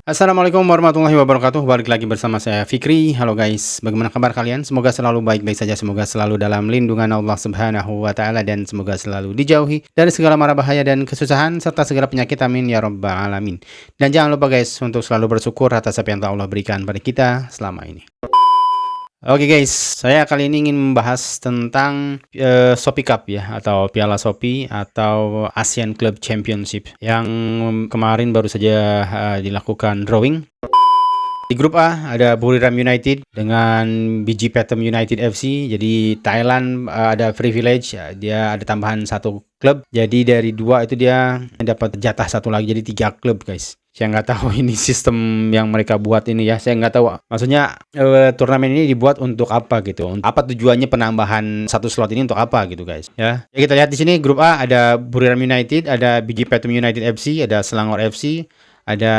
Assalamualaikum warahmatullahi wabarakatuh. Balik lagi bersama saya Fikri. Halo guys, bagaimana kabar kalian? Semoga selalu baik-baik saja. Semoga selalu dalam lindungan Allah Subhanahu wa taala dan semoga selalu dijauhi dari segala mara bahaya dan kesusahan serta segala penyakit. Amin ya rabbal alamin. Dan jangan lupa guys untuk selalu bersyukur atas apa yang telah Allah berikan pada kita selama ini. Oke guys, saya kali ini ingin membahas tentang Shopee Cup ya, atau Piala Shopee atau Asian Club Championship yang kemarin baru saja dilakukan drawing. Di grup A ada Buriram United dengan BG Pathum United FC. Jadi Thailand ada privilege, dia ada tambahan satu klub. Jadi dari dua itu dia dapat jatah satu lagi, jadi 3 klub guys. Saya nggak tahu ini sistem yang mereka buat ini ya. Saya nggak tahu. Maksudnya turnamen ini dibuat untuk apa gitu? Apa tujuannya penambahan satu slot ini untuk apa gitu guys? Ya, kita lihat di sini grup A ada Buriram United, ada BG Pathum United FC, ada Selangor FC, ada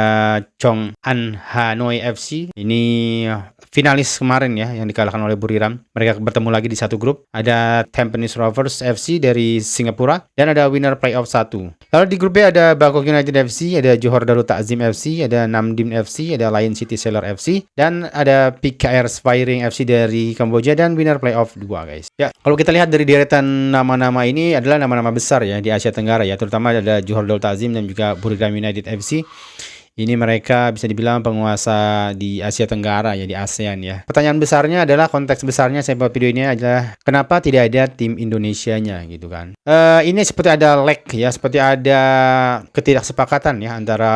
Chong An Hanoi FC. Ini finalis kemarin ya yang dikalahkan oleh Buriram. Mereka bertemu lagi di satu grup. Ada Tampines Rovers FC dari Singapura dan ada winner playoff 1. Lalu di grup B ada Bangkok United FC, ada Johor Darul Takzim FC, ada Namdim FC, ada Lion City Sailor FC, dan ada PKR Spiring FC dari Kamboja dan winner playoff 2 guys. Ya, kalau kita lihat dari deretan nama-nama ini adalah nama-nama besar ya di Asia Tenggara ya, terutama ada Johor Darul Takzim dan juga Buriram United FC. Ini mereka bisa dibilang penguasa di Asia Tenggara ya, di ASEAN ya. Pertanyaan besarnya adalah, konteks besarnya saya buat video ini adalah kenapa tidak ada tim Indonesianya gitu kan. Ini seperti ada lag ya, seperti ada ketidaksepakatan ya antara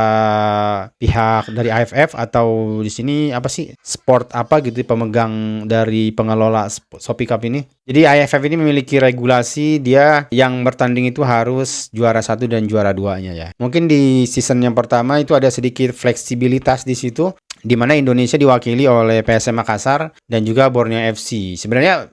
pihak dari AFF atau di sini apa sih, sport apa gitu, pemegang dari pengelola Shopee Cup ini. Jadi AFF ini memiliki regulasi dia yang bertanding itu harus juara 1 dan juara 2-nya ya. Mungkin di season yang pertama itu ada sedikit fleksibilitas di situ, di mana Indonesia diwakili oleh PSM Makassar dan juga Borneo FC. Sebenarnya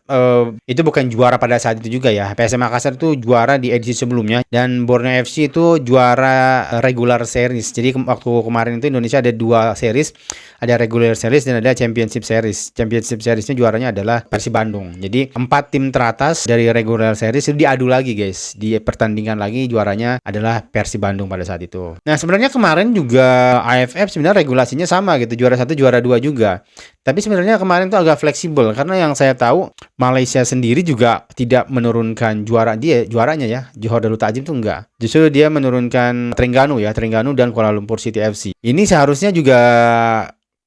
itu bukan juara pada saat itu juga ya. PSM Makassar itu juara di edisi sebelumnya dan Borneo FC itu juara regular series. Jadi waktu kemarin itu Indonesia ada 2 series, ada regular series dan ada championship series. Championship seriesnya juaranya adalah Persib Bandung. Jadi 4 tim teratas dari regular series itu diadu lagi guys. Di pertandingan lagi juaranya adalah Persib Bandung pada saat itu. Nah sebenarnya kemarin juga AFF sebenarnya regulasinya sama gitu, juara 1 juara 2 juga. Tapi sebenarnya kemarin tuh agak fleksibel karena yang saya tahu Malaysia sendiri juga tidak menurunkan juaranya ya. Johor Darul Takzim tuh enggak. Justru dia menurunkan Terengganu dan Kuala Lumpur City FC. Ini seharusnya juga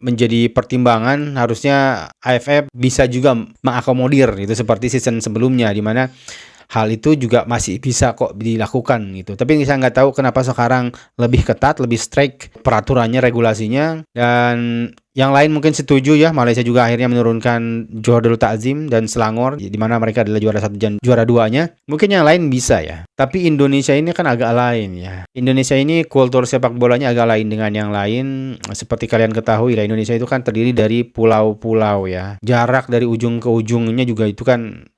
menjadi pertimbangan, harusnya AFF bisa juga mengakomodir itu seperti season sebelumnya, di mana hal itu juga masih bisa kok dilakukan gitu. Tapi saya nggak tahu kenapa sekarang lebih ketat, lebih strict peraturannya, regulasinya. Dan yang lain mungkin setuju ya, Malaysia juga akhirnya menurunkan Johor Darul Takzim dan Selangor, di mana mereka adalah juara 1 dan juara 2-nya. Mungkin yang lain bisa ya. Tapi Indonesia ini kan agak lain ya. Indonesia ini kultur sepak bolanya agak lain dengan yang lain. Seperti kalian ketahui lah, Indonesia itu kan terdiri dari pulau-pulau ya. Jarak dari ujung ke ujungnya juga itu kan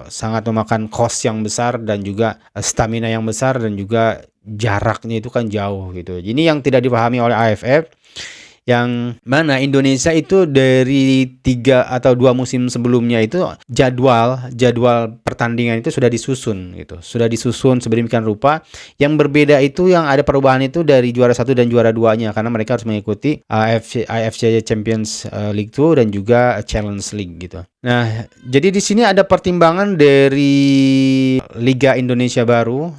sangat memakan cost yang besar dan juga stamina yang besar, dan juga jaraknya itu kan jauh gitu. Ini yang tidak dipahami oleh AFF, yang mana Indonesia itu dari 3 atau 2 musim sebelumnya itu jadwal pertandingan itu sudah disusun gitu. Sudah disusun sedemikian rupa. Yang berbeda itu, yang ada perubahan itu dari juara 1 dan juara 2-nya, karena mereka harus mengikuti AFC Champions League 2 dan juga Challenge League gitu. Nah, jadi di sini ada pertimbangan dari Liga Indonesia Baru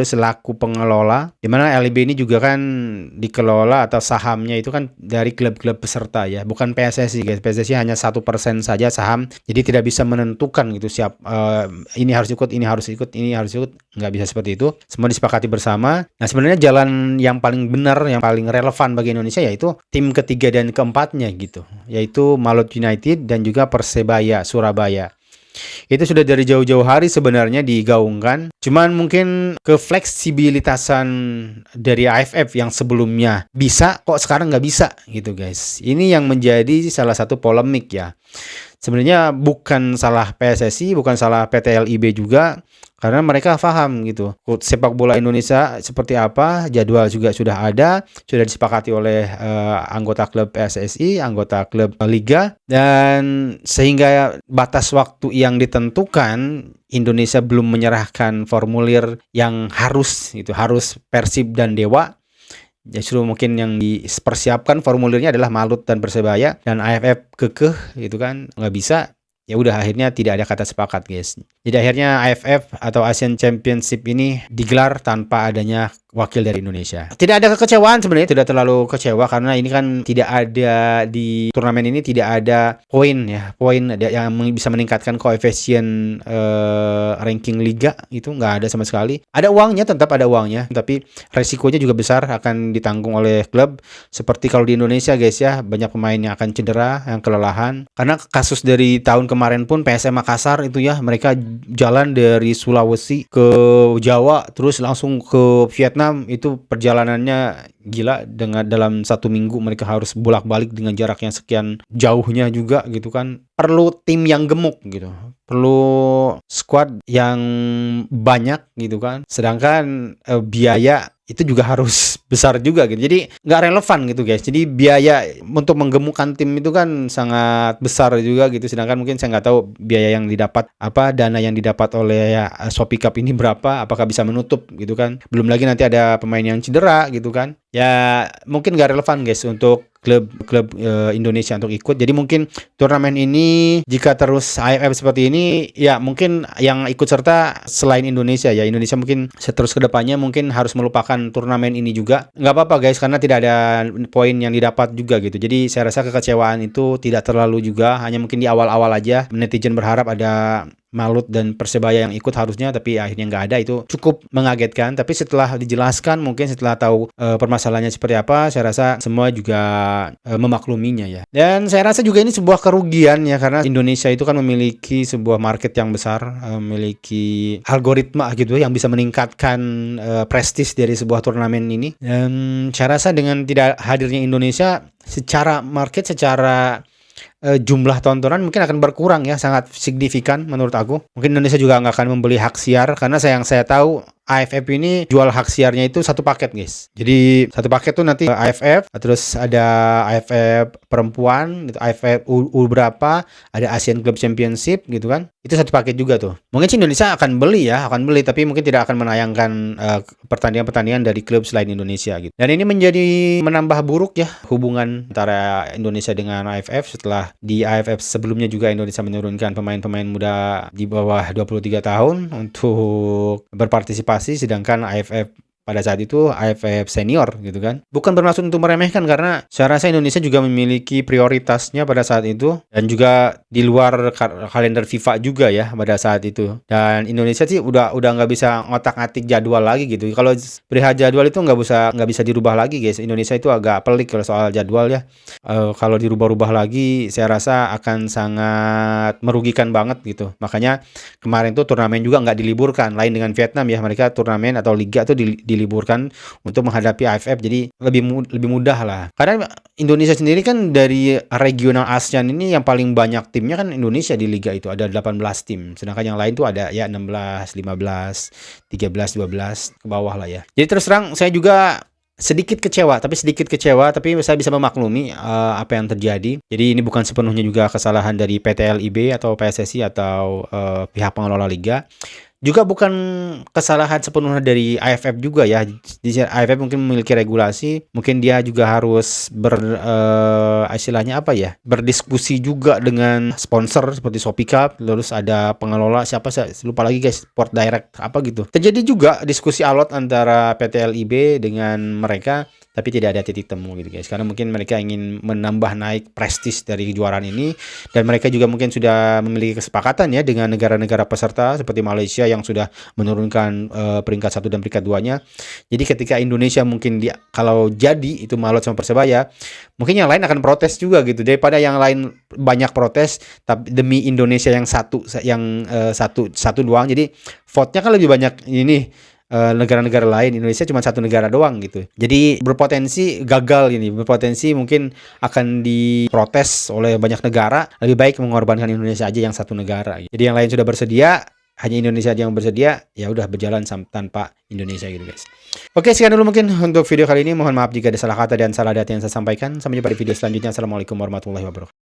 selaku pengelola, di mana LIB ini juga kan dikelola atau sahamnya itu kan dari klub-klub peserta ya, bukan PSSI guys. PSSI hanya 1% saja saham, jadi tidak bisa menentukan gitu ini harus ikut, nggak bisa seperti itu. Semua disepakati bersama. Nah, sebenarnya jalan yang paling benar, yang paling relevan bagi Indonesia yaitu tim ketiga dan keempatnya gitu, yaitu Malut United dan juga Persebaya Surabaya. Itu sudah dari jauh-jauh hari sebenarnya digaungkan. Cuman mungkin kefleksibilitasan dari AFF yang sebelumnya bisa, kok sekarang nggak bisa gitu guys. Ini yang menjadi salah satu polemik ya. Sebenarnya bukan salah PSSI, bukan salah PT LIB juga, karena mereka paham gitu sepak bola Indonesia seperti apa, jadwal juga sudah ada, sudah disepakati oleh anggota klub PSSI, anggota klub Liga, dan sehingga batas waktu yang ditentukan Indonesia belum menyerahkan formulir yang harus Persib dan Dewa. Justru mungkin yang dipersiapkan formulirnya adalah Malut dan Persebaya, dan AFF kekeh gitu kan, nggak bisa. Ya udah, akhirnya tidak ada kata sepakat, guys. Jadi akhirnya AFF atau Asian Championship ini digelar tanpa adanya wakil dari Indonesia. Tidak ada kekecewaan sebenarnya, tidak terlalu kecewa karena ini kan tidak ada di turnamen ini, tidak ada poin yang bisa meningkatkan koefisien ranking liga, itu nggak ada sama sekali. Ada uangnya, tetap ada uangnya, tapi resikonya juga besar akan ditanggung oleh klub. Seperti kalau di Indonesia, guys ya, banyak pemain yang akan cedera, yang kelelahan. Karena kasus dari tahun kemarin pun PSM Makassar itu ya, mereka jalan dari Sulawesi ke Jawa terus langsung ke Vietnam, itu perjalanannya gila. Dengan dalam 1 minggu mereka harus bolak-balik dengan jarak yang sekian jauhnya juga gitu kan. Perlu tim yang gemuk gitu, perlu squad yang banyak gitu kan. Sedangkan biaya itu juga harus besar juga gitu. Jadi nggak relevan gitu, guys. Jadi biaya untuk menggemukkan tim itu kan sangat besar juga gitu. Sedangkan mungkin saya nggak tahu biaya yang didapat, dana yang didapat oleh Shopee Cup ini berapa, apakah bisa menutup gitu kan. Belum lagi nanti ada pemain yang cedera gitu kan. Ya mungkin nggak relevan, guys, untuk klub Indonesia untuk ikut. Jadi mungkin turnamen ini jika terus AFF seperti ini, ya mungkin yang ikut serta selain Indonesia ya. Indonesia mungkin seterus kedepannya mungkin harus melupakan turnamen ini juga. Nggak apa-apa, guys, karena tidak ada poin yang didapat juga gitu. Jadi saya rasa kekecewaan itu tidak terlalu juga, hanya mungkin di awal-awal aja netizen berharap ada Malut dan Persebaya yang ikut harusnya, tapi akhirnya nggak ada. Itu cukup mengagetkan. Tapi setelah dijelaskan, mungkin setelah tahu permasalahannya seperti apa, saya rasa semua juga memakluminya ya. Dan saya rasa juga ini sebuah kerugian ya, karena Indonesia itu kan memiliki sebuah market yang besar, memiliki algoritma gitu yang bisa meningkatkan prestis dari sebuah turnamen ini. Dan saya rasa dengan tidak hadirnya Indonesia, secara market, secara jumlah tontonan mungkin akan berkurang ya, sangat signifikan menurut aku. Mungkin Indonesia juga nggak akan membeli hak siar, karena yang saya tahu AFF ini jual hak siarnya itu satu paket, guys. Jadi satu paket tuh nanti AFF, terus ada AFF perempuan, itu AFF U berapa, ada Asian Club Championship gitu kan. Itu satu paket juga tuh. Mungkin sih Indonesia akan beli, tapi mungkin tidak akan menayangkan pertandingan-pertandingan dari klub selain Indonesia gitu. Dan ini menambah buruk ya hubungan antara Indonesia dengan AFF. Setelah di AFF sebelumnya juga Indonesia menurunkan pemain-pemain muda di bawah 23 tahun untuk berpartisipasi, sedangkan AFF pada saat itu AFF senior gitu kan. Bukan bermaksud untuk meremehkan, karena saya rasa Indonesia juga memiliki prioritasnya pada saat itu, dan juga di luar kalender FIFA juga ya pada saat itu. Dan Indonesia sih udah nggak bisa ngotak-ngatik jadwal lagi gitu. Kalau perihal jadwal itu nggak bisa dirubah lagi, guys. Indonesia itu agak pelik kalau soal jadwal ya. Kalau dirubah-rubah lagi, saya rasa akan sangat merugikan banget gitu. Makanya kemarin tuh turnamen juga nggak diliburkan, lain dengan Vietnam ya. Mereka turnamen atau liga tuh diliburkan untuk menghadapi AFF, jadi lebih mudah lah. Karena Indonesia sendiri kan dari regional ASEAN ini yang paling banyak timnya kan Indonesia di liga itu, ada 18 tim. Sedangkan yang lain tuh ada ya 16, 15, 13, 12 ke bawah lah ya. Jadi terus terang saya juga sedikit kecewa, tapi saya bisa memaklumi apa yang terjadi. Jadi ini bukan sepenuhnya juga kesalahan dari PT LIB atau PSSI atau pihak pengelola liga. Juga bukan kesalahan sepenuhnya dari AFF juga ya. Di AFF mungkin memiliki regulasi, mungkin dia juga harus istilahnya berdiskusi juga dengan sponsor seperti Shopee Cup, terus ada pengelola siapa, saya lupa lagi, guys, Sport Direct apa gitu. Terjadi juga diskusi alot antara PT LIB dengan mereka, tapi tidak ada titik temu gitu, guys. Karena mungkin mereka ingin menambah naik prestis dari kejuaraan ini, dan mereka juga mungkin sudah memiliki kesepakatan ya dengan negara-negara peserta seperti Malaysia yang sudah menurunkan peringkat 1 dan peringkat 2-nya. Jadi ketika Indonesia mungkin kalau jadi itu Malut sama Persebaya, mungkin yang lain akan protes juga gitu. Daripada yang lain banyak protes tapi demi Indonesia yang satu doang. Jadi vote-nya kan lebih banyak ini negara-negara lain, Indonesia cuma satu negara doang gitu. Jadi berpotensi gagal ini, berpotensi mungkin akan diprotes oleh banyak negara. Lebih baik mengorbankan Indonesia aja yang satu negara. Jadi yang lain sudah bersedia, hanya Indonesia aja yang bersedia, ya udah berjalan tanpa Indonesia gitu, guys. Oke, sekian dulu mungkin untuk video kali ini. Mohon maaf jika ada salah kata dan salah data yang saya sampaikan. Sampai jumpa di video selanjutnya. Assalamualaikum warahmatullahi wabarakatuh.